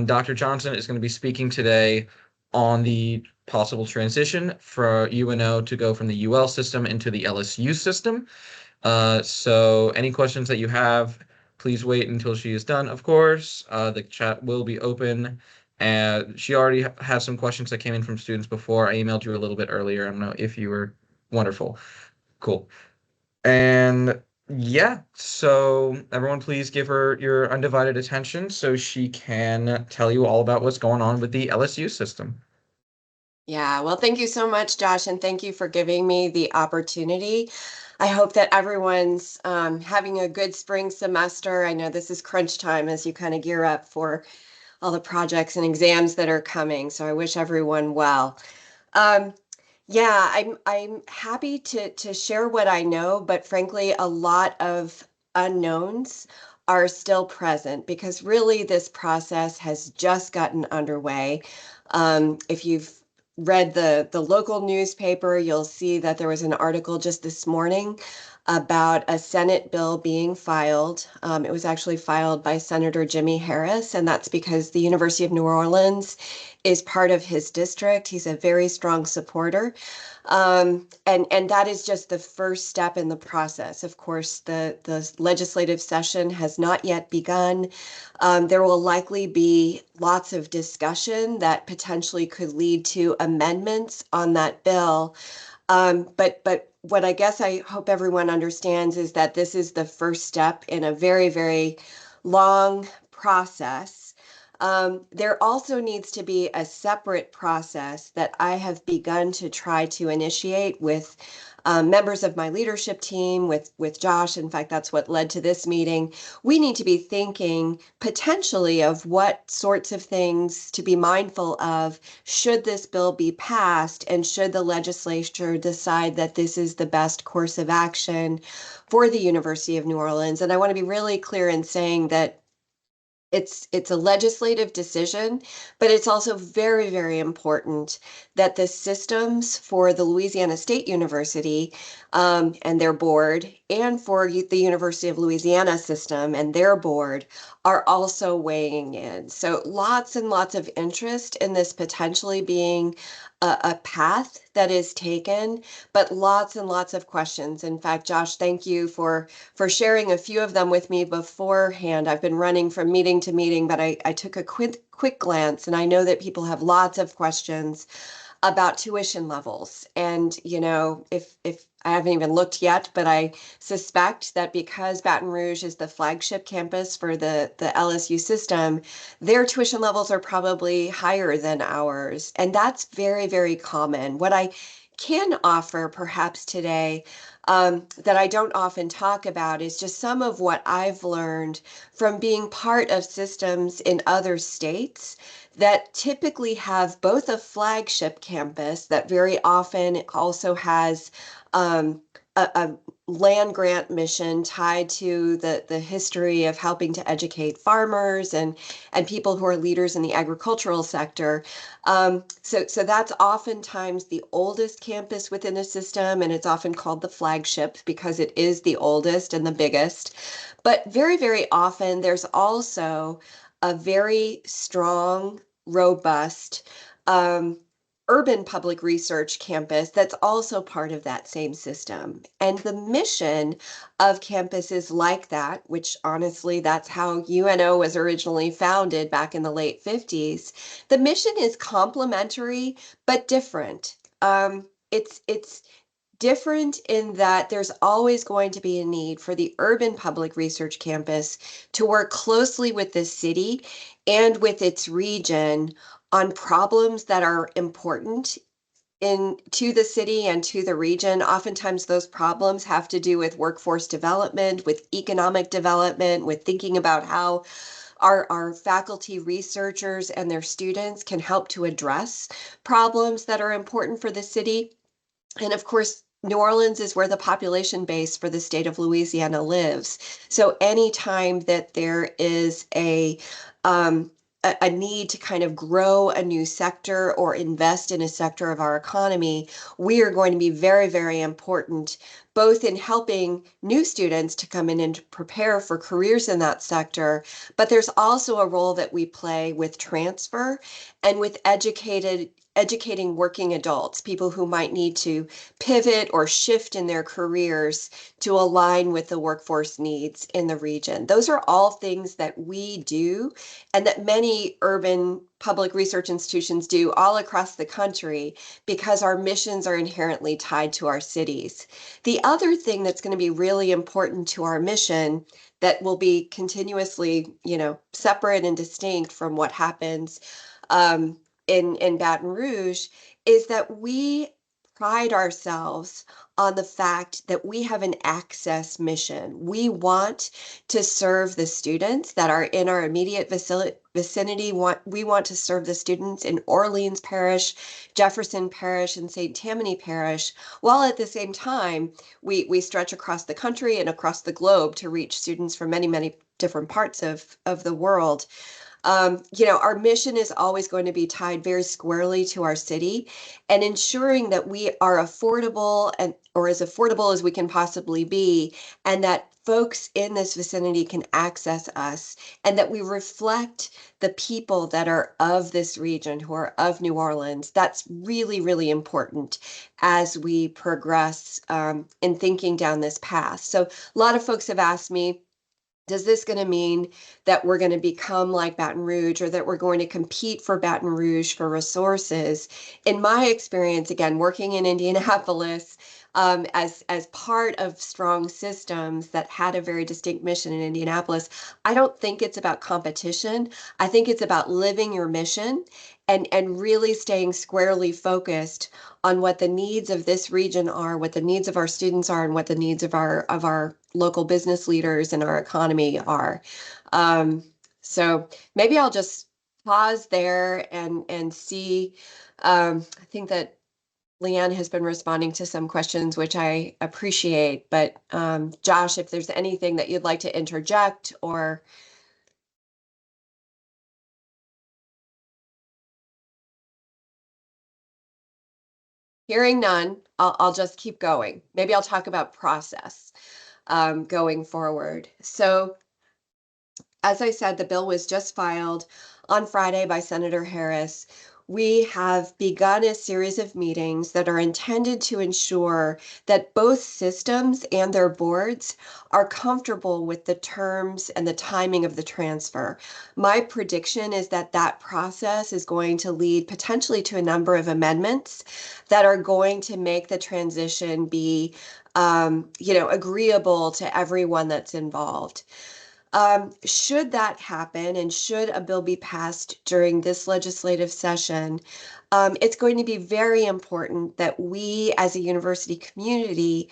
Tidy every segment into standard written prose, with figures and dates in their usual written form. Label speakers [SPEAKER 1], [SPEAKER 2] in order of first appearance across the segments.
[SPEAKER 1] Dr. Johnson is going to be speaking today on the possible transition for UNO to go from the UL system into the LSU system. So any questions that you have, please wait until she is done, of course. The chat will be open. And she already has some questions that came in from students before. I emailed you a little bit earlier. I don't know if you were wonderful. Cool. And yeah, so everyone please give her your undivided attention so she can tell you all about what's going on with the LSU system.
[SPEAKER 2] Yeah, well, thank you so much, Josh, and thank you for giving me the opportunity. I hope that everyone's having a good spring semester. I know this is crunch time as you kind of gear up for all the projects and exams that are coming, so I wish everyone well. Um, yeah, I'm happy to share what I know, but frankly, a lot of unknowns are still present because really this process has just gotten underway. If you've read the local newspaper, you'll see that there was an article just this morning about a Senate bill being filed. It was actually filed by Senator Jimmy Harris, and that's because the University of New Orleans is part of his district. He's a very strong supporter. And that is just the first step in the process. Of course, the legislative session has not yet begun. There will likely be lots of discussion that potentially could lead to amendments on that bill. But what I guess I hope everyone understands is that this is the first step in a very, very long process. There also needs to be a separate process that I have begun to try to initiate with members of my leadership team, with Josh. In fact, that's what led to this meeting. We need to be thinking potentially of what sorts of things to be mindful of should this bill be passed and should the legislature decide that this is the best course of action for the University of New Orleans. And I want to be really clear in saying that it's a legislative decision, but it's also very, very important that the systems for the Louisiana State University and their board, and for the University of Louisiana System and their board, are also weighing in. So lots and lots of interest in this potentially being a path that is taken, but lots and lots of questions. In fact, Josh, thank you for sharing a few of them with me beforehand. I've been running from meeting to meeting, but I took a quick glance, and I know that people have lots of questions about tuition levels. And, you know, if I haven't even looked yet, but I suspect that because Baton Rouge is the flagship campus for the LSU system, their tuition levels are probably higher than ours. And that's very, very common. What I can offer perhaps today that I don't often talk about is just some of what I've learned from being part of systems in other states that typically have both a flagship campus that very often also has a land grant mission tied to the history of helping to educate farmers and people who are leaders in the agricultural sector. So that's oftentimes the oldest campus within a system, and it's often called the flagship because it is the oldest and the biggest. But very, very often there's also a very strong, robust urban public research campus that's also part of that same system. And the mission of campuses like that, which honestly, that's how UNO was originally founded back in the late 50s, the mission is complementary but different. It's different in that there's always going to be a need for the urban public research campus to work closely with the city and with its region on problems that are important in to the city and to the region. Oftentimes those problems have to do with workforce development, with economic development, with thinking about how our faculty researchers and their students can help to address problems that are important for the city. And of course, New Orleans is where the population base for the state of Louisiana lives. So anytime that there is um, a need to kind of grow a new sector or invest in a sector of our economy, we are going to be very, very important both in helping new students to come in and to prepare for careers in that sector, but there's also a role that we play with transfer and with educating working adults, people who might need to pivot or shift in their careers to align with the workforce needs in the region. Those are all things that we do and that many urban public research institutions do all across the country because our missions are inherently tied to our cities. The other thing that's going to be really important to our mission that will be continuously, separate and distinct from what happens um, in Baton Rouge is that we pride ourselves on the fact that we have an access mission. We want to serve the students that are in our immediate vicinity. We want to serve the students in Orleans Parish, Jefferson Parish, and St. Tammany Parish, while at the same time, we stretch across the country and across the globe to reach students from many, many different parts of the world. Our mission is always going to be tied very squarely to our city and ensuring that we are affordable or as affordable as we can possibly be, and that folks in this vicinity can access us, and that we reflect the people that are of this region, who are of New Orleans. That's really, really important as we progress in thinking down this path. So a lot of folks have asked me, does this going to mean that we're going to become like Baton Rouge or that we're going to compete for Baton Rouge for resources? In my experience, again, working in Indianapolis, as part of strong systems that had a very distinct mission in Indianapolis, I don't think it's about competition. I think it's about living your mission and really staying squarely focused on what the needs of this region are, what the needs of our students are, and what the needs of our local business leaders and our economy are. Um, so maybe I'll just pause there and see. I think that Leanne has been responding to some questions, which I appreciate. But Josh, if there's anything that you'd like to interject or hearing none, I'll just keep going. Maybe I'll talk about process going forward. So as I said, the bill was just filed on Friday by Senator Harris. We have begun a series of meetings that are intended to ensure that both systems and their boards are comfortable with the terms and the timing of the transfer. My prediction is that that process is going to lead potentially to a number of amendments that are going to make the transition be, agreeable to everyone that's involved. Should that happen and should a bill be passed during this legislative session, it's going to be very important that we as a university community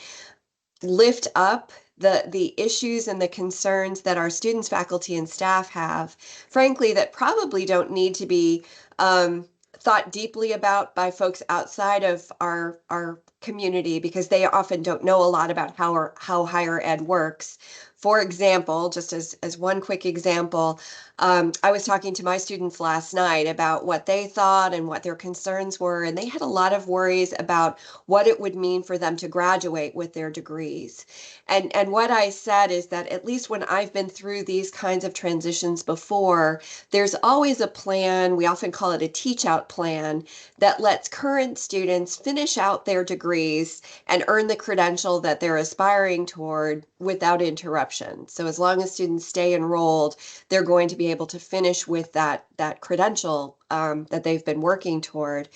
[SPEAKER 2] lift up the issues and the concerns that our students, faculty, and staff have, frankly, that probably don't need to be thought deeply about by folks outside of our community because they often don't know a lot about how higher ed works. For example, just as one quick example, I was talking to my students last night about what they thought and what their concerns were, and they had a lot of worries about what it would mean for them to graduate with their degrees. And what I said is that at least when I've been through these kinds of transitions before, there's always a plan, we often call it a teach out plan, that lets current students finish out their degrees and earn the credential that they're aspiring toward without interruption. So as long as students stay enrolled, they're going to be able to finish with that credential that they've been working toward.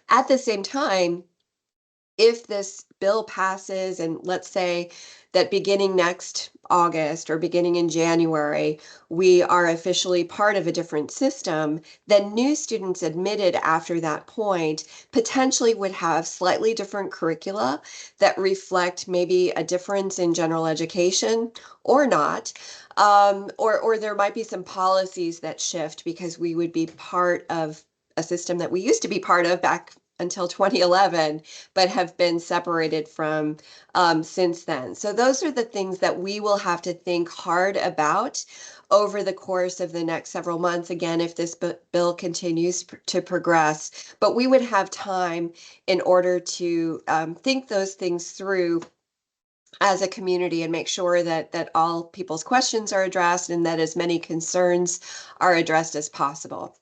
[SPEAKER 2] At the same time, if this bill passes, and let's say that beginning next August or beginning in January, we are officially part of a different system, then new students admitted after that point potentially would have slightly different curricula that reflect maybe a difference in general education or not. Or there might be some policies that shift because we would be part of a system that we used to be part of back until 2011, but have been separated from since then. So those are the things that we will have to think hard about over the course of the next several months, again, if this bill continues to progress. But we would have time in order to think those things through as a community and make sure that all people's questions are addressed and that as many concerns are addressed as possible.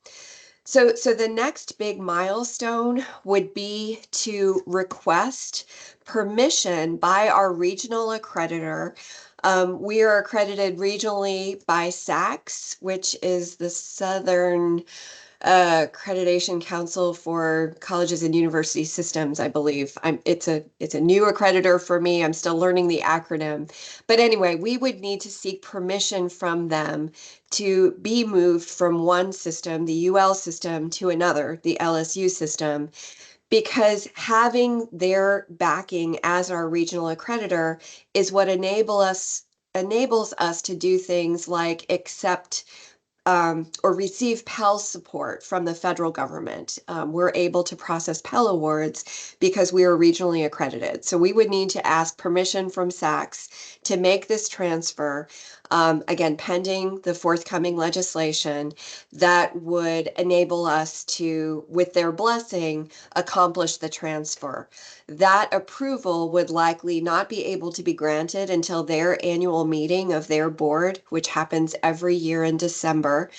[SPEAKER 2] So the next big milestone would be to request permission by our regional accreditor. We are accredited regionally by SACS, which is the Southern Accreditation Council for Colleges and University Systems, I believe. It's a new accreditor for me. I'm still learning the acronym. But anyway, we would need to seek permission from them to be moved from one system, the UL system, to another, the LSU system, because having their backing as our regional accreditor is what enables us to do things like accept or receive Pell support from the federal government. We're able to process Pell awards because we are regionally accredited. So we would need to ask permission from SACS to make this transfer, again, pending the forthcoming legislation that would enable us to, with their blessing, accomplish the transfer. That approval would likely not be able to be granted until their annual meeting of their board, which happens every year in December.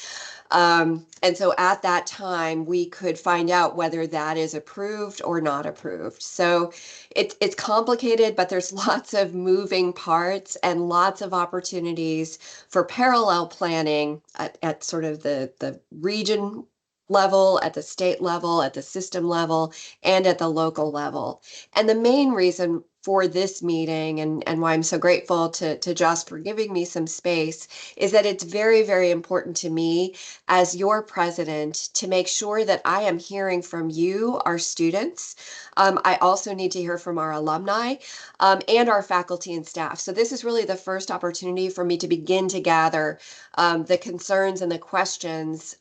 [SPEAKER 2] And so at that time, we could find out whether that is approved or not approved. So it's complicated, but there's lots of moving parts and lots of opportunities for parallel planning at sort of the region level, at the state level, at the system level, and at the local level. And the main reason for this meeting and why I'm so grateful to Josh for giving me some space is that it's very, very important to me as your president to make sure that I am hearing from you, our students. I also need to hear from our alumni and our faculty and staff. So this is really the first opportunity for me to begin to gather the concerns and the questions.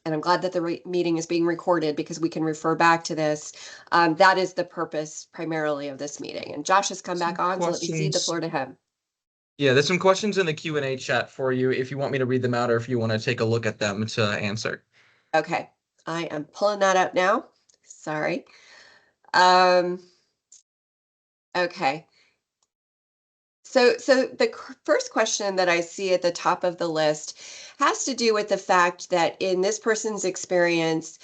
[SPEAKER 2] And I'm glad that the meeting is being recorded because we can refer back to this. That is the purpose primarily of this meeting. And Josh has come back
[SPEAKER 1] Some
[SPEAKER 2] on, so let me cede the
[SPEAKER 1] questions.
[SPEAKER 2] floor to him.
[SPEAKER 1] Yeah, there's some questions in the Q&A chat for you if you want me to read them out or if you want to take a look at them to answer.
[SPEAKER 2] Okay, I am pulling that up now. Sorry. Um, okay. So the first question that I see at the top of the list has to do with the fact that in this person's experience,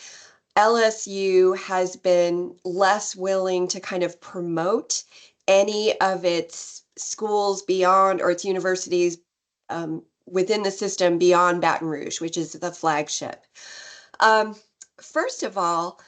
[SPEAKER 2] LSU has been less willing to kind of promote any of its schools beyond or its universities within the system beyond Baton Rouge, which is the flagship. Um, First of all,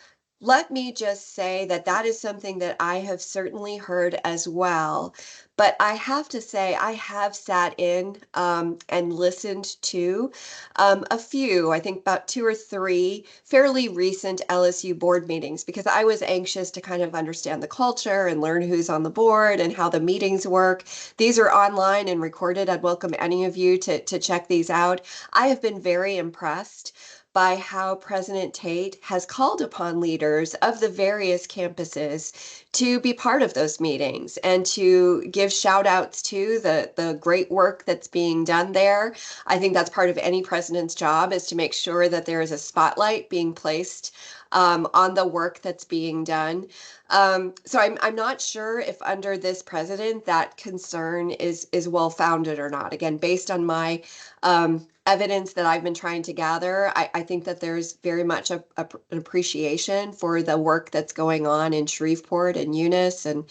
[SPEAKER 2] let me just say that that is something that I have certainly heard as well. But I have to say, I have sat in and listened to a few, I think about two or three fairly recent LSU board meetings because I was anxious to kind of understand the culture and learn who's on the board and how the meetings work. These are online and recorded. I'd welcome any of you to check these out. I have been very impressed by how President Tate has called upon leaders of the various campuses to be part of those meetings and to give shout outs to the great work that's being done there. I think that's part of any president's job is to make sure that there is a spotlight being placed on the work that's being done. So I'm not sure if under this president that concern is well founded or not. Again, based on my evidence that I've been trying to gather, I think that there's very much an appreciation for the work that's going on in Shreveport and Eunice and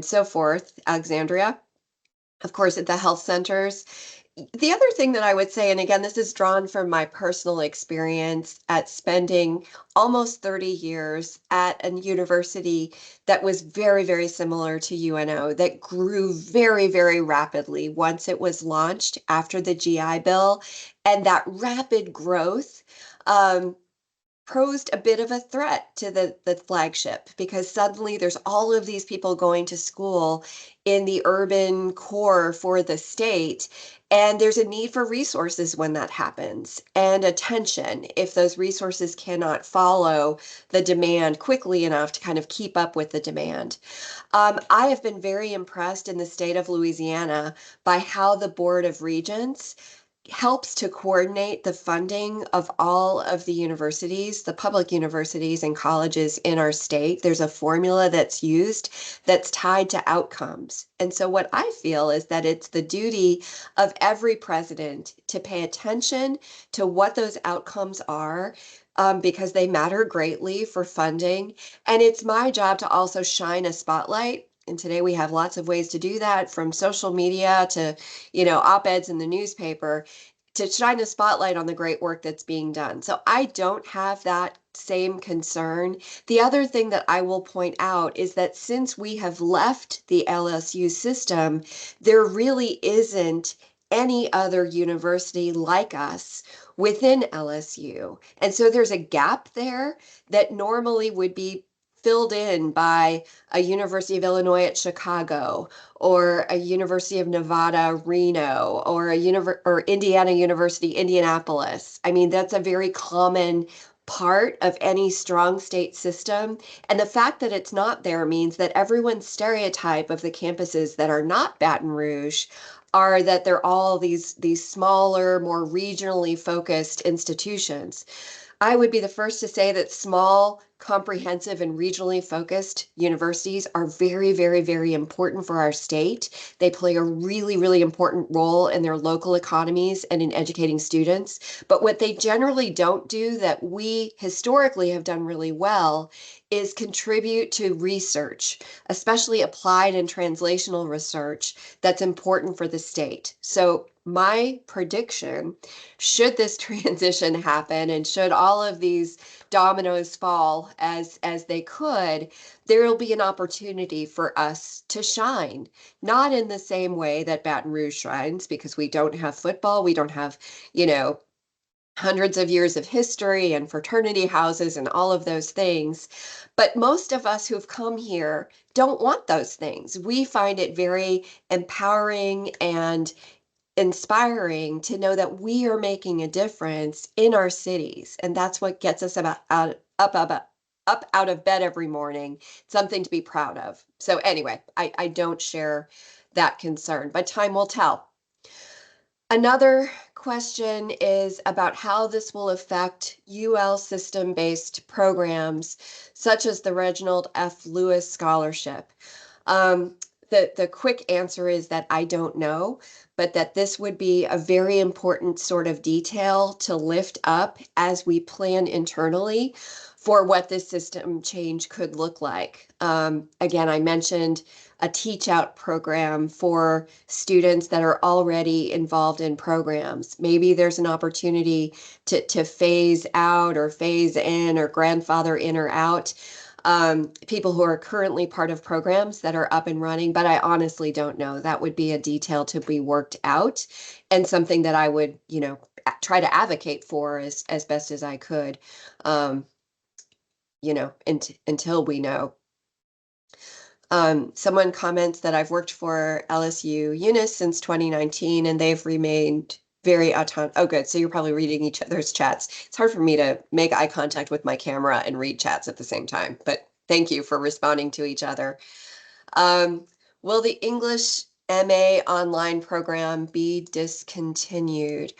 [SPEAKER 2] so forth, Alexandria, of course, at the health centers. The other thing that I would say, and again, this is drawn from my personal experience at spending almost 30 years at a university that was very, very similar to UNO, that grew very, very rapidly once it was launched after the GI Bill. And that rapid growth um, posed a bit of a threat to the flagship because suddenly there's all of these people going to school in the urban core for the state. And there's a need for resources when that happens and attention if those resources cannot follow the demand quickly enough to kind of keep up with the demand. I have been very impressed in the state of Louisiana by how the Board of Regents helps to coordinate the funding of all of the universities, the public universities and colleges in our state. There's a formula that's used that's tied to outcomes. And so what I feel is that it's the duty of every president to pay attention to what those outcomes are. Because they matter greatly for funding. And it's my job to also shine a spotlight. And today we have lots of ways to do that, from social media to, op-eds in the newspaper, to shine a spotlight on the great work that's being done. So I don't have that same concern. The other thing that I will point out is that since we have left the LSU system, there really isn't any other university like us within LSU. And so there's a gap there that normally would be filled in by a University of Illinois at Chicago, or a University of Nevada, Reno, or or Indiana University, Indianapolis. I mean, that's a very common part of any strong state system. And the fact that it's not there means that everyone's stereotype of the campuses that are not Baton Rouge are that they're all these smaller, more regionally focused institutions. I would be the first to say that small, comprehensive, and regionally focused universities are very, very, very important for our state. They play a really, really important role in their local economies and in educating students. But what they generally don't do, that we historically have done really well, is contribute to research, especially applied and translational research that's important for the state. So my prediction, should this transition happen and should all of these dominoes fall as they could, there will be an opportunity for us to shine. Not in the same way that Baton Rouge shines, because we don't have football, we don't have, hundreds of years of history and fraternity houses and all of those things. But most of us who've come here don't want those things. We find it very empowering and inspiring to know that we are making a difference in our cities. And that's what gets us up out of bed every morning, something to be proud of. So anyway, I don't share that concern, but time will tell. Another question is about how this will affect UL system-based programs, such as the Reginald F. Lewis Scholarship. The quick answer is that I don't know, but that this would be a very important sort of detail to lift up as we plan internally for what this system change could look like. Again, I mentioned a teach out program for students that are already involved in programs. Maybe there's an opportunity to phase out or phase in or grandfather in or out people who are currently part of programs that are up and running, but I honestly don't know. That would be a detail to be worked out, and something that I would, try to advocate for as best as I could, until we know. Someone comments that I've worked for LSU Unis since 2019, and they've remained very autonomous. Oh, good. So you're probably reading each other's chats. It's hard for me to make eye contact with my camera and read chats at the same time, but thank you for responding to each other. Will the English MA online program be discontinued?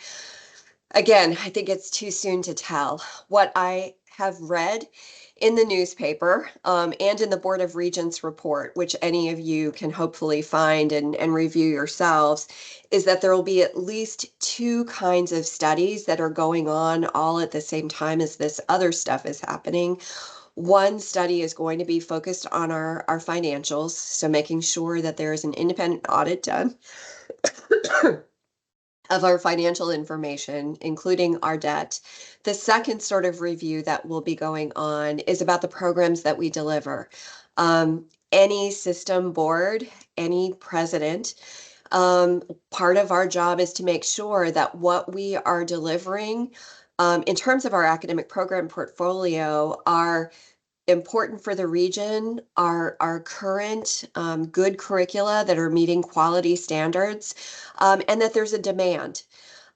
[SPEAKER 2] Again, I think it's too soon to tell. What I have read in the newspaper and in the Board of Regents report, which any of you can hopefully find and review yourselves, is that there will be at least two kinds of studies that are going on all at the same time as this other stuff is happening. One study is going to be focused on our financials, so making sure that there is an independent audit done of our financial information, including our debt. The second sort of review that will be going on is about the programs that we deliver. Any system board, any president, part of our job is to make sure that what we are delivering in terms of our academic program portfolio are important for the region, our current good curricula that are meeting quality standards, and that there's a demand.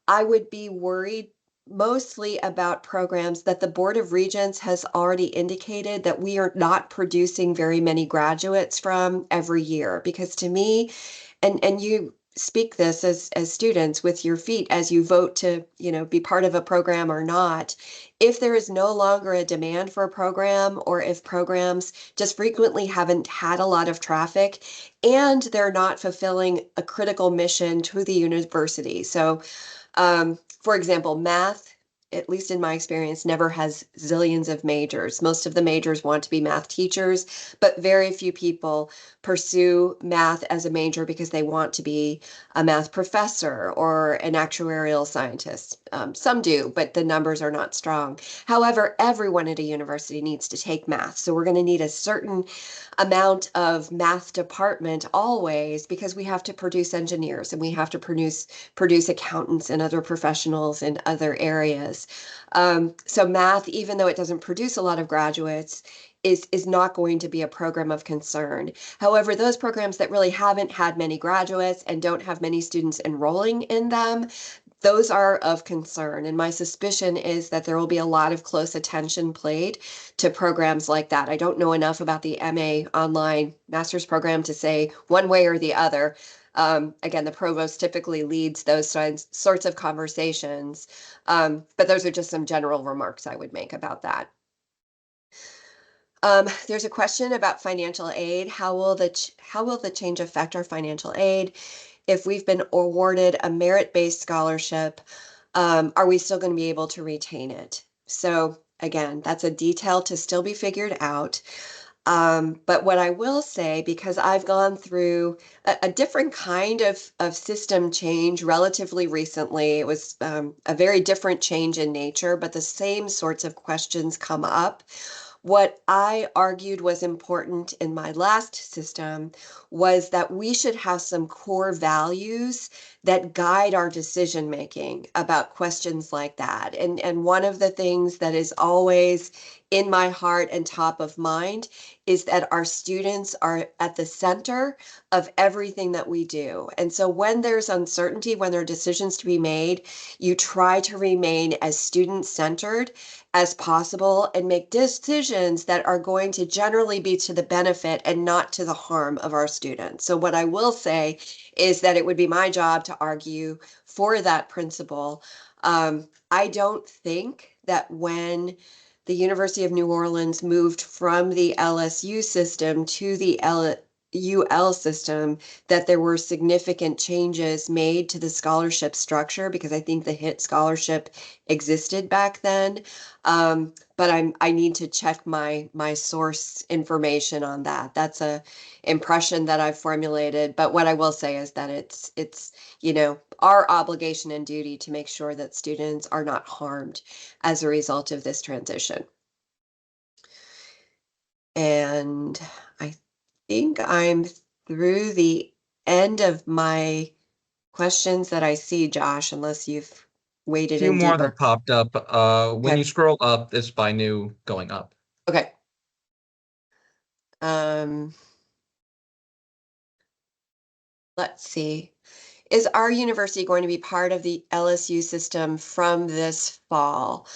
[SPEAKER 2] I would be worried mostly about programs that the Board of Regents has already indicated that we are not producing very many graduates from every year. Because to me, and you speak this as students with your feet as you vote to, be part of a program or not. If there is no longer a demand for a program, or if programs just frequently haven't had a lot of traffic and they're not fulfilling a critical mission to the university. So for example, math, at least in my experience, never has zillions of majors. Most of the majors want to be math teachers, but very few people pursue math as a major because they want to be a math professor or an actuarial scientist. Some do, but the numbers are not strong. However, everyone at a university needs to take math. So we're going to need a certain amount of math department always, because we have to produce engineers and we have to produce accountants and other professionals in other areas. So math, even though it doesn't produce a lot of graduates, is not going to be a program of concern. However, those programs that really haven't had many graduates and don't have many students enrolling in them, those are of concern. And my suspicion is that there will be a lot of close attention played to programs like that. I don't know enough about the MA online master's program to say one way or the other. Again, the provost typically leads those sorts of conversations. But those are just some general remarks I would make about that. There's a question about financial aid. How will the change affect our financial aid? If we've been awarded a merit-based scholarship, are we still going to be able to retain it? So again, that's a detail to still be figured out. But what I will say, because I've gone through a different kind of system change relatively recently, it was a very different change in nature, but the same sorts of questions come up. What I argued was important in my last system was that we should have some core values that guide our decision making about questions like that. And one of the things that is always in my heart and top of mind is that our students are at the center of everything that we do. And so when there's uncertainty, when there are decisions to be made, you try to remain as student-centered as possible and make decisions that are going to generally be to the benefit and not to the harm of our students. So what I will say is that it would be my job to argue for that principle. I don't think that when the University of New Orleans moved from the LSU system to the UL system, that there were significant changes made to the scholarship structure, because I think the HIT scholarship existed back then. But I need to check my source information on that. That's a impression that I've formulated. But what I will say is that it's our obligation and duty to make sure that students are not harmed as a result of this transition. And I think I'm through the end of my questions that I see, Josh, unless you've waded
[SPEAKER 1] Few
[SPEAKER 2] in
[SPEAKER 1] more
[SPEAKER 2] deeper.
[SPEAKER 1] that popped up. When you
[SPEAKER 2] Okay.
[SPEAKER 1] scroll up, it's by new going up.
[SPEAKER 2] Okay. Um, let's see. Is our university going to be part of the LSU system from this fall?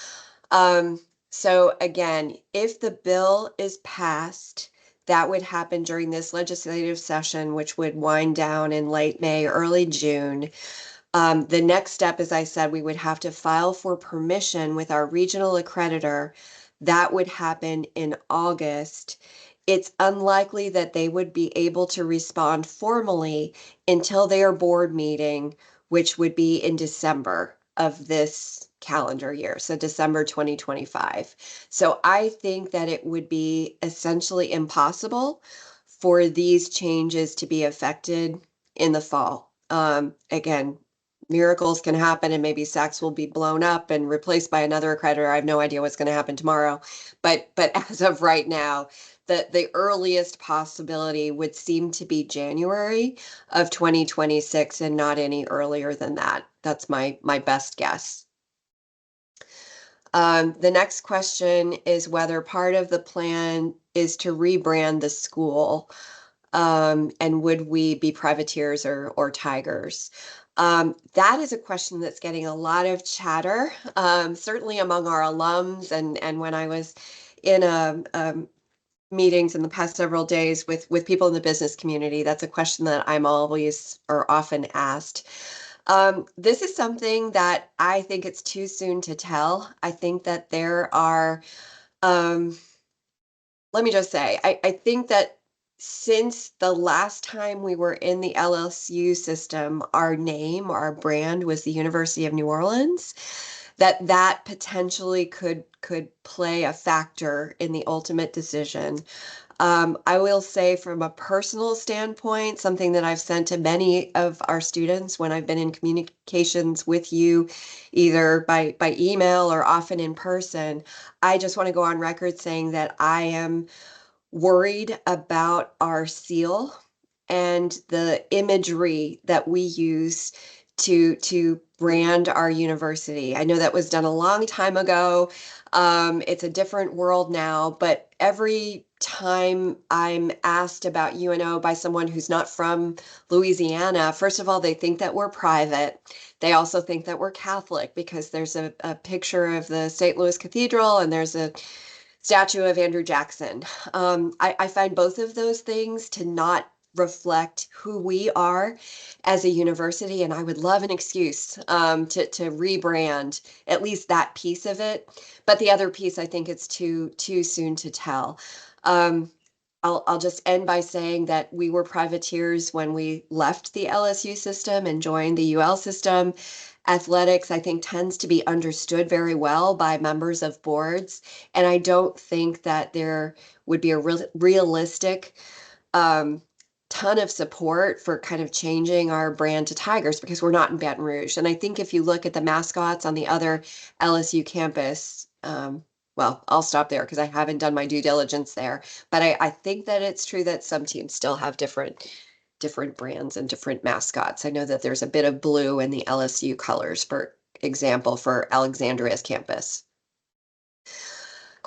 [SPEAKER 2] Um, so again, if the bill is passed, that would happen during this legislative session, which would wind down in late May, early June. The next step, as I said, we would have to file for permission with our regional accreditor. That would happen in August. It's unlikely that they would be able to respond formally until their board meeting, which would be in December of this calendar year, so December 2025. So I think that it would be essentially impossible for these changes to be affected in the fall. Again, miracles can happen and maybe Sachs will be blown up and replaced by another accreditor. I have no idea what's going to happen tomorrow. But as of right now, the earliest possibility would seem to be January of 2026 and not any earlier than that. That's my best guess. The next question is whether part of the plan is to rebrand the school, and would we be privateers or tigers? That is a question that's getting a lot of chatter, certainly among our alums. And when I was in a meetings in the past several days with people in the business community. That's a question that I'm always or often asked. This is something that I think it's too soon to tell. I think that there are, um, let me just say, I think that since the last time we were in the LSU system, our name, our brand was the University of New Orleans, that potentially could play a factor in the ultimate decision. I will say from a personal standpoint, something that I've sent to many of our students when I've been in communications with you, either by email or often in person, I just want to go on record saying that I am worried about our seal and the imagery that we use to brand our university. I know that was done a long time ago. It's a different world now, but every time I'm asked about UNO by someone who's not from Louisiana, first of all, they think that we're private. They also think that we're Catholic because there's a picture of the St. Louis Cathedral and there's a statue of Andrew Jackson. I find both of those things to not reflect who we are as a university, and I would love an excuse to rebrand at least that piece of it. But the other piece, I think it's too soon to tell. Um, I'll just end by saying that we were privateers when we left the LSU system and joined the UL system. Athletics, I think, tends to be understood very well by members of boards, and I don't think that there would be a realistic um, ton of support for kind of changing our brand to Tigers because we're not in Baton Rouge. And I think if you look at the mascots on the other LSU campus, well, I'll stop there because I haven't done my due diligence there. But I think that it's true that some teams still have different brands and different mascots. I know that there's a bit of blue in the LSU colors, for example, for Alexandria's campus.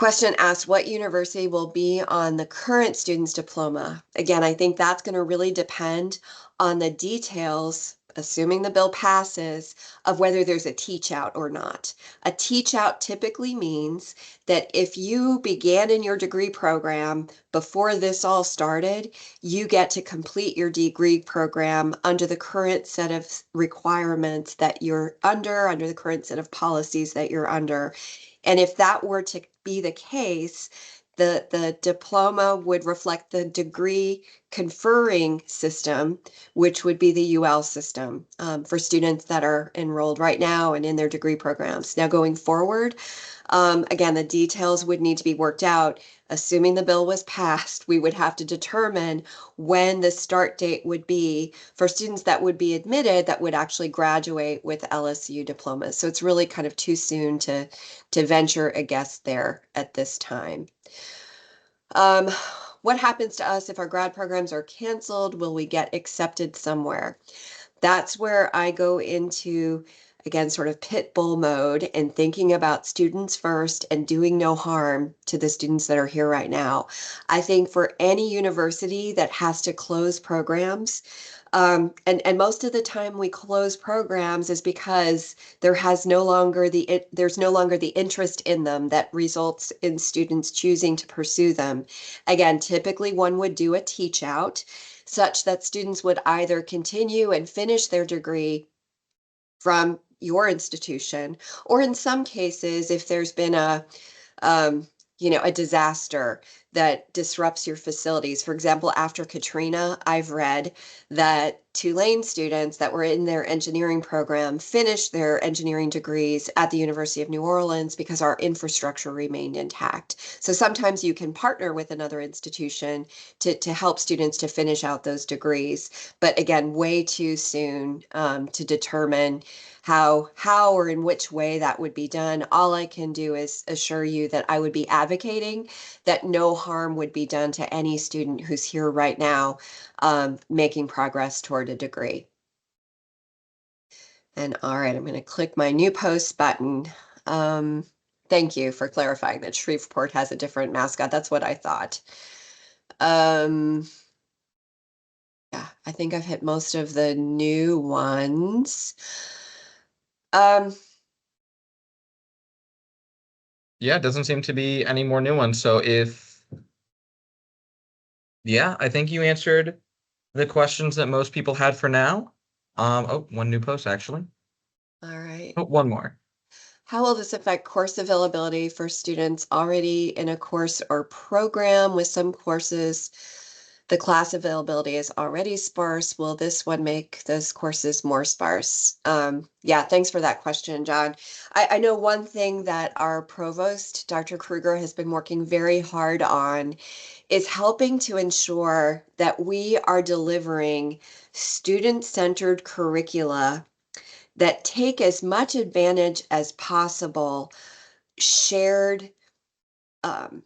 [SPEAKER 2] Question asked, what university will be on the current student's diploma? Again, I think that's going to really depend on the details, assuming the bill passes, of whether there's a teach out or not. A teach out typically means that if you began in your degree program before this all started, you get to complete your degree program under the current set of requirements that you're under the current set of policies that you're under. And if that were to be the case, the diploma would reflect the degree conferring system, which would be the UL system for students that are enrolled right now and in their degree programs. Now, going forward, again, the details would need to be worked out. Assuming the bill was passed, we would have to determine when the start date would be for students that would be admitted that would actually graduate with LSU diplomas. So it's really kind of too soon to venture a guess there at this time. Um, what happens to us if our grad programs are canceled? Will we get accepted somewhere? That's where I go into, again, sort of pit bull mode and thinking about students first and doing no harm to the students that are here right now. I think for any university that has to close programs, and most of the time we close programs is because there's no longer the interest in them that results in students choosing to pursue them. Again, typically one would do a teach out such that students would either continue and finish their degree from your institution, or in some cases, if there's been um, a disaster that disrupts your facilities. For example, after Katrina, I've read that Tulane students that were in their engineering program finished their engineering degrees at the University of New Orleans because our infrastructure remained intact. So sometimes you can partner with another institution to help students to finish out those degrees. But again, way too soon to determine how or in which way that would be done. All I can do is assure you that I would be advocating that no harm would be done to any student who's here right now making progress toward a degree. And all right, I'm going to click my new post button. Thank you for clarifying that Shreveport has a different mascot. That's what I thought. Yeah, I think I've hit most of the new ones. Um,
[SPEAKER 1] Yeah, it doesn't seem to be any more new ones. So if Yeah, I think you answered the questions that most people had for now. Oh, one new post actually.
[SPEAKER 2] All right.
[SPEAKER 1] Oh, one more.
[SPEAKER 2] How will this affect course availability for students already in a course or program? With some courses, the class availability is already sparse. Will this one make those courses more sparse? Yeah, thanks for that question, John. I know one thing that our provost, Dr. Kruger, has been working very hard on is helping to ensure that we are delivering student-centered curricula that take as much advantage as possible shared um,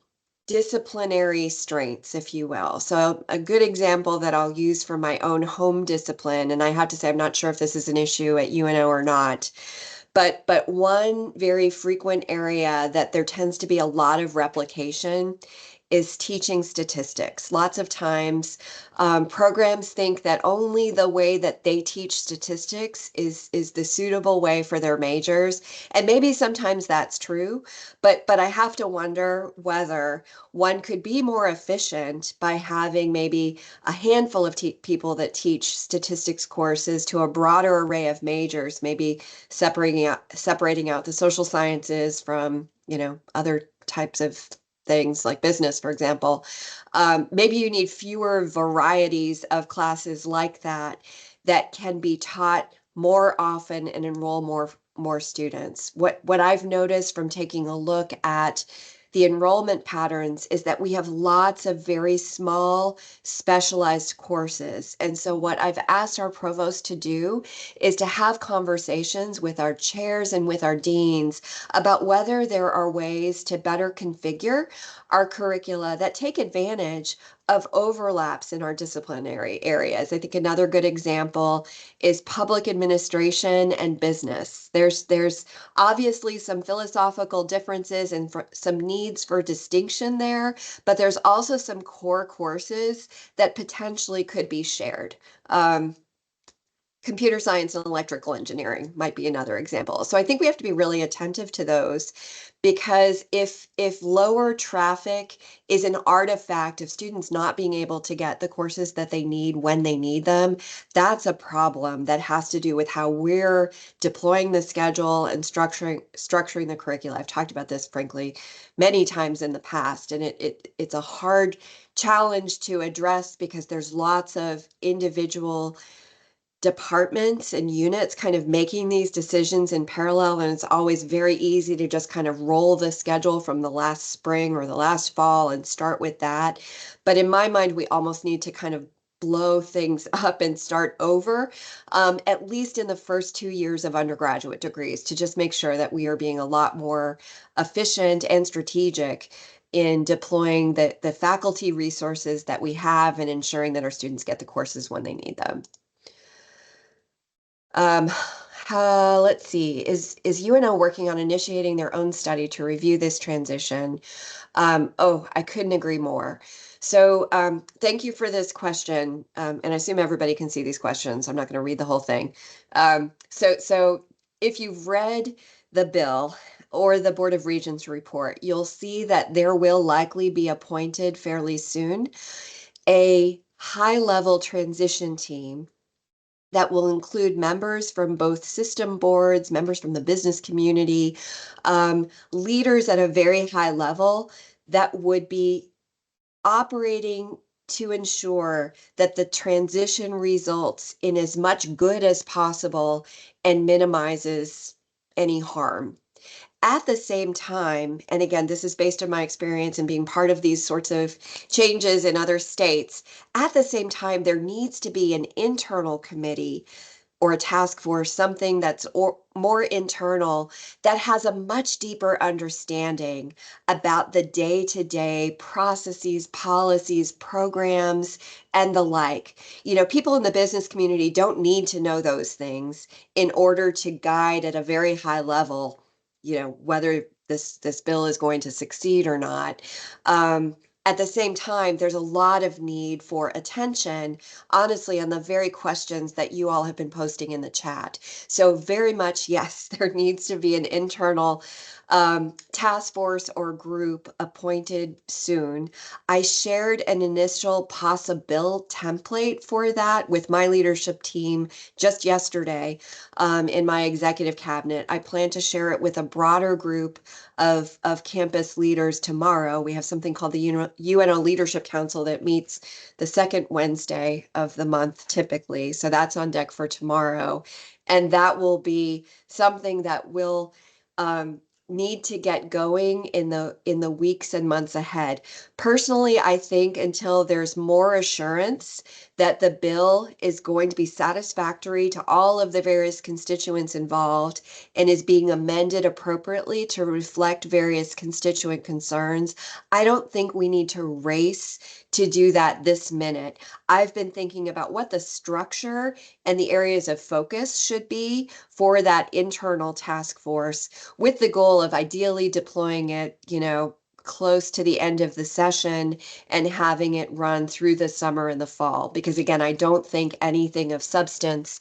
[SPEAKER 2] disciplinary strengths, if you will. So a good example that I'll use for my own home discipline, and I have to say I'm not sure if this is an issue at UNO or not, but one very frequent area that there tends to be a lot of replication is teaching statistics. Lots of times, programs think that only the way that they teach statistics is the suitable way for their majors, and maybe sometimes that's true. But I have to wonder whether one could be more efficient by having maybe a handful of people that teach statistics courses to a broader array of majors, maybe separating out the social sciences from, other types of things like business, for example. Maybe you need fewer varieties of classes like that that can be taught more often and enroll more students. What I've noticed from taking a look at the enrollment patterns is that we have lots of very small specialized courses. And so what I've asked our provost to do is to have conversations with our chairs and with our deans about whether there are ways to better configure our curricula that take advantage of overlaps in our disciplinary areas. I think another good example is public administration and business. There's obviously some philosophical differences and some needs for distinction there, but there's also some core courses that potentially could be shared. Um, Computer science and electrical engineering might be another example. So I think we have to be really attentive to those, because if lower traffic is an artifact of students not being able to get the courses that they need when they need them, that's a problem that has to do with how we're deploying the schedule and structuring the curricula. I've talked about this, frankly, many times in the past, and it's a hard challenge to address because there's lots of individual departments and units kind of making these decisions in parallel, and it's always very easy to just kind of roll the schedule from the last spring or the last fall and start with that. But in my mind, we almost need to kind of blow things up and start over, at least in the first 2 years of undergraduate degrees, to just make sure that we are being a lot more efficient and strategic in deploying the faculty resources that we have and ensuring that our students get the courses when they need them. Um, let's see. Is UNO working on initiating their own study to review this transition? Oh, I couldn't agree more. So thank you for this question. And I assume everybody can see these questions. I'm not going to read the whole thing. So if you've read the bill or the Board of Regents report, you'll see that there will likely be appointed fairly soon a high-level transition team that will include members from both system boards, members from the business community, leaders at a very high level that would be operating to ensure that the transition results in as much good as possible and minimizes any harm. At the same time, and again, this is based on my experience and being part of these sorts of changes in other states, at the same time, there needs to be an internal committee or a task force, something that's more internal, that has a much deeper understanding about the day-to-day processes, policies, programs, and the like. People in the business community don't need to know those things in order to guide at a very high level, whether this bill is going to succeed or not. At the same time, there's a lot of need for attention, honestly, on the very questions that you all have been posting in the chat. So very much, yes, there needs to be an internal task force or group appointed soon. I shared an initial possible template for that with my leadership team just yesterday in my executive cabinet. I plan to share it with a broader group of campus leaders tomorrow. We have something called the UNO Leadership Council that meets the second Wednesday of the month typically. So that's on deck for tomorrow. And that will be something that will need to get going in the weeks and months ahead. Personally, I think until there's more assurance that the bill is going to be satisfactory to all of the various constituents involved and is being amended appropriately to reflect various constituent concerns, I don't think we need to race to do that this minute. I've been thinking about what the structure and the areas of focus should be for that internal task force, with the goal of ideally deploying it, close to the end of the session and having it run through the summer and the fall. Because again, I don't think anything of substance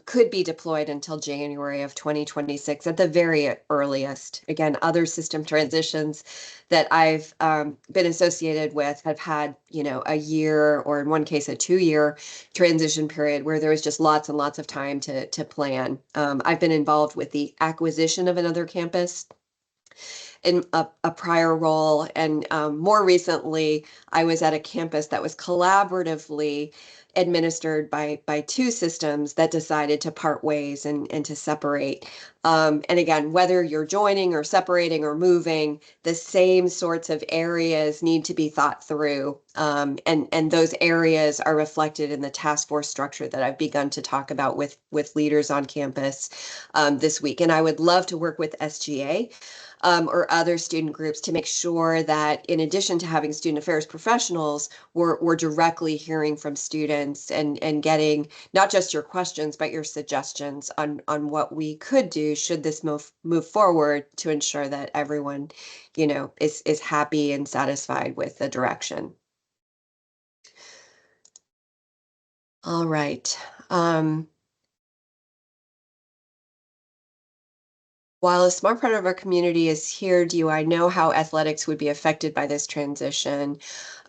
[SPEAKER 2] could be deployed until January of 2026 at the very earliest. Again, other system transitions that I've been associated with have had, a year, or in one case, a 2-year transition period where there was just lots and lots of time to plan. I've been involved with the acquisition of another campus in a prior role. And more recently, I was at a campus that was collaboratively administered by two systems that decided to part ways and to separate. And again, whether you're joining or separating or moving, the same sorts of areas need to be thought through. And those areas are reflected in the task force structure that I've begun to talk about with leaders on campus this week. And I would love to work with SGA or other student groups to make sure that in addition to having student affairs professionals, we're directly hearing from students and getting not just your questions, but your suggestions on what we could do should this move forward to ensure that everyone, is happy and satisfied with the direction. All right. While a small part of our community is here, do I know how athletics would be affected by this transition?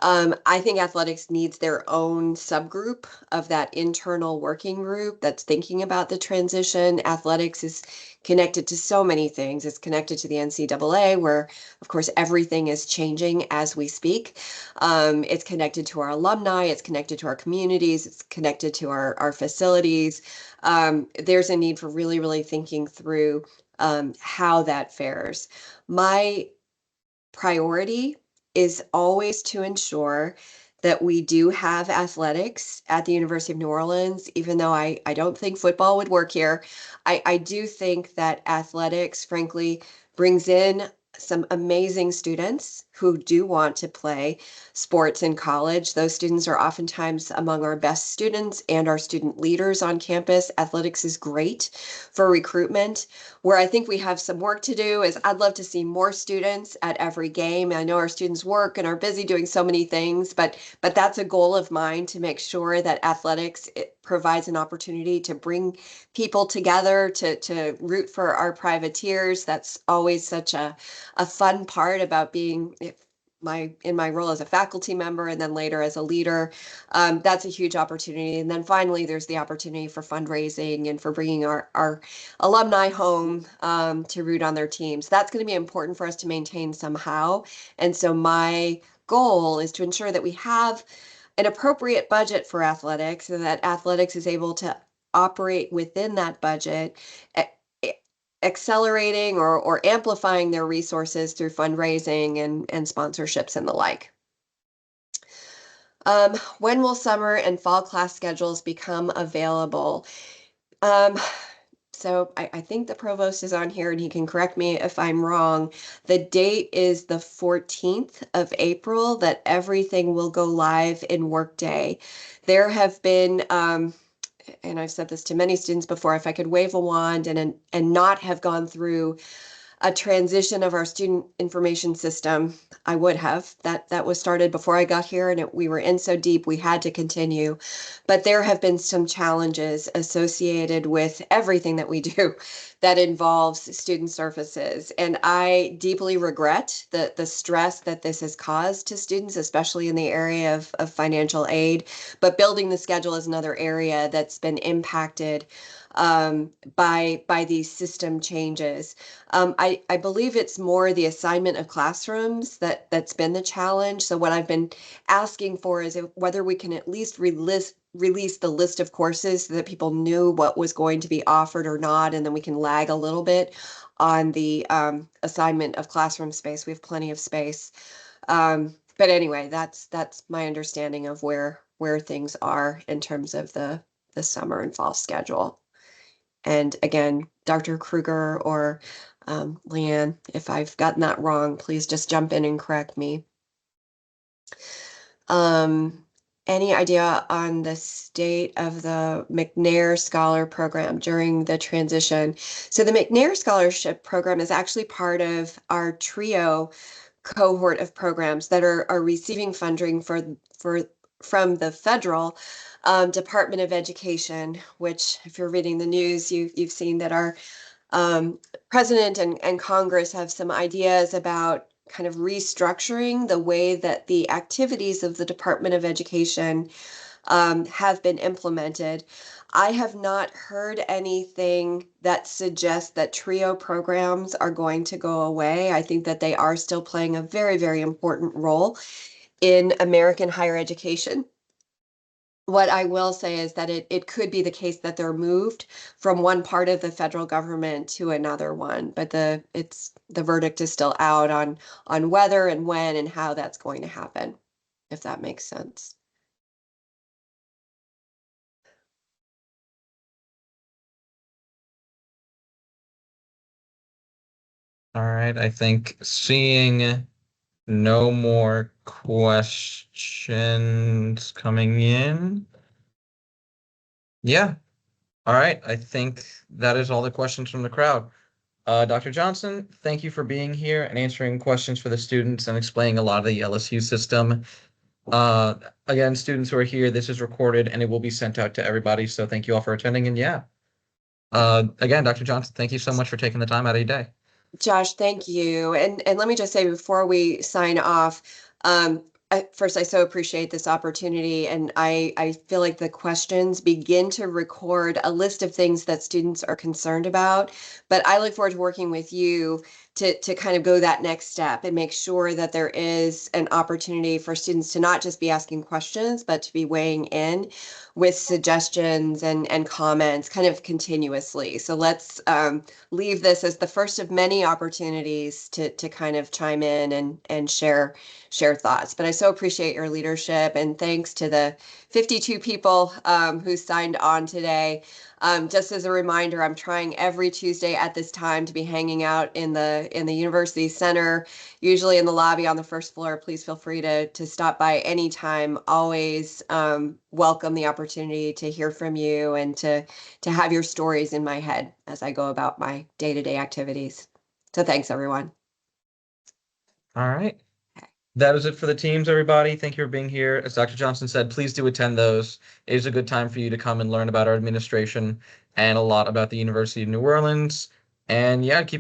[SPEAKER 2] I think athletics needs their own subgroup of that internal working group that's thinking about the transition. Athletics is connected to so many things. It's connected to the NCAA, where, of course, everything is changing as we speak. It's connected to our alumni. It's connected to our communities. It's connected to our facilities. There's a need for really, really thinking through how that fares. My priority is always to ensure that we do have athletics at the University of New Orleans, even though I don't think football would work here. I do think that athletics, frankly, brings in some amazing students who do want to play sports in college. Those students are oftentimes among our best students and our student leaders on campus. Athletics is great for recruitment. Where I think we have some work to do is I'd love to see more students at every game. I know our students work and are busy doing so many things, but that's a goal of mine, to make sure that athletics provides an opportunity to bring people together to root for our privateers. That's always such a fun part about being in my role as a faculty member and then later as a leader. That's a huge opportunity. And then finally, there's the opportunity for fundraising and for bringing our alumni home to root on their teams. That's going to be important for us to maintain somehow. And so my goal is to ensure that we have an appropriate budget for athletics and that athletics is able to operate within that budget, accelerating or amplifying their resources through fundraising and sponsorships and the like. When will summer and fall class schedules become available? So I think the provost is on here and he can correct me if I'm wrong. The date is the 14th of April that everything will go live in Workday. There have been, and I've said this to many students before, if I could wave a wand and not have gone through a transition of our student information system. I would have. That was started before I got here, and we were in so deep we had to continue. But there have been some challenges associated with everything that we do that involves student services. And I deeply regret the stress that this has caused to students, especially in the area of financial aid. But building the schedule is another area that's been impacted by these system changes. I believe it's more the assignment of classrooms that's been the challenge. So what I've been asking for is whether we can at least release the list of courses so that people knew what was going to be offered or not, and then we can lag a little bit on the assignment of classroom space. We have plenty of space. But anyway, that's my understanding of where things are in terms of the summer and fall schedule. And again, Dr. Kruger or Leanne, if I've gotten that wrong, please just jump in and correct me. Any idea on the state of the McNair Scholar Program during the transition? So the McNair Scholarship Program is actually part of our TRIO cohort of programs that are receiving funding from the federal Department of Education, which, if you're reading the news, you've seen that our president and Congress have some ideas about kind of restructuring the way that the activities of the Department of Education have been implemented. I have not heard anything that suggests that TRIO programs are going to go away. I think that they are still playing a very, very important role in American higher education. What I will say is that it could be the case that they're moved from one part of the federal government to another one, but the verdict is still out on whether and when and how that's going to happen, if that makes sense.
[SPEAKER 1] All right, I think seeing no more questions coming in. Yeah. All right. I think that is all the questions from the crowd. Dr. Johnson, thank you for being here and answering questions for the students and explaining a lot of the LSU system. Again, students who are here, this is recorded and it will be sent out to everybody. So thank you all for attending. And yeah, again, Dr. Johnson, thank you so much for taking the time out of your day.
[SPEAKER 2] Josh, thank you. And let me just say before we sign off, first, I so appreciate this opportunity, and I feel like the questions begin to record a list of things that students are concerned about. But I look forward to working with you to kind of go that next step and make sure that there is an opportunity for students to not just be asking questions, but to be weighing in with suggestions and comments kind of continuously. So let's leave this as the first of many opportunities to kind of chime in and share thoughts. But I so appreciate your leadership, and thanks to the 52 people who signed on today. Just as a reminder, I'm trying every Tuesday at this time to be hanging out in the university center, usually in the lobby on the first floor. Please feel free to stop by anytime. Always welcome the opportunity to hear from you and to have your stories in my head as I go about my day-to-day activities. So thanks, everyone.
[SPEAKER 1] All right. That is it for the teams, everybody. Thank you for being here. As Dr. Johnson said, please do attend those. It is a good time for you to come and learn about our administration and a lot about the University of New Orleans. And yeah, keep